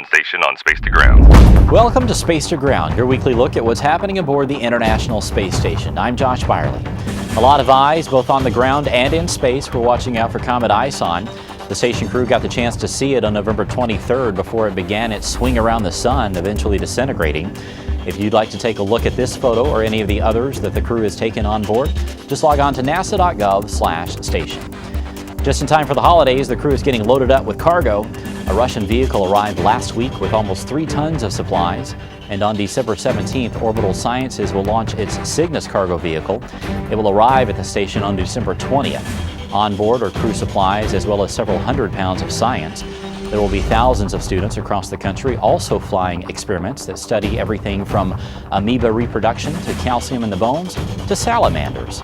Mission Station on Space to Ground. Welcome to Space to Ground, your weekly look at what's happening aboard the International Space Station. I'm Josh Byerly. A lot of eyes, both on the ground and in space, were watching out for Comet ISON. The station crew got the chance to see it on November 23rd before it began its swing around the sun, eventually disintegrating. If you'd like to take a look at this photo or any of the others that the crew has taken on board, just log on to nasa.gov/station. Just in time for the holidays, the crew is getting loaded up with cargo. A Russian vehicle arrived last week with almost 3 tons of supplies. And on December 17th, Orbital Sciences will launch its Cygnus cargo vehicle. It will arrive at the station on December 20th. On board are crew supplies as well as several hundred pounds of science. There will be thousands of students across the country also flying experiments that study everything from amoeba reproduction to calcium in the bones to salamanders.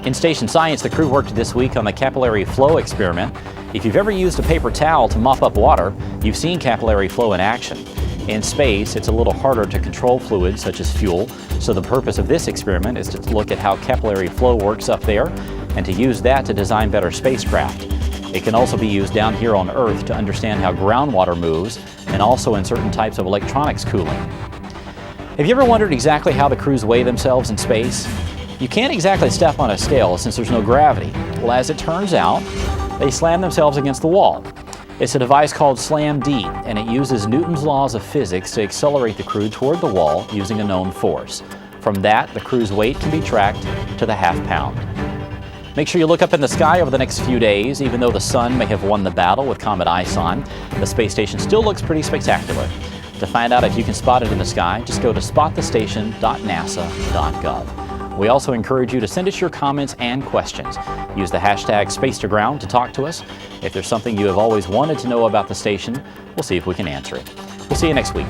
In station science, the crew worked this week on the capillary flow experiment. If you've ever used a paper towel to mop up water, you've seen capillary flow in action. In space, it's a little harder to control fluids such as fuel, so the purpose of this experiment is to look at how capillary flow works up there and to use that to design better spacecraft. It can also be used down here on Earth to understand how groundwater moves and also in certain types of electronics cooling. Have you ever wondered exactly how the crews weigh themselves in space? You can't exactly step on a scale since there's no gravity. Well, as it turns out, they slam themselves against the wall. It's a device called SLAMM-D, and it uses Newton's laws of physics to accelerate the crew toward the wall using a known force. From that, the crew's weight can be tracked to the half pound. Make sure you look up in the sky over the next few days. Even though the sun may have won the battle with Comet ISON, the space station still looks pretty spectacular. To find out if you can spot it in the sky, just go to spotthestation.nasa.gov. We also encourage you to send us your comments and questions. Use the hashtag #SpaceToGround to talk to us. If there's something you have always wanted to know about the station, we'll see if we can answer it. We'll see you next week.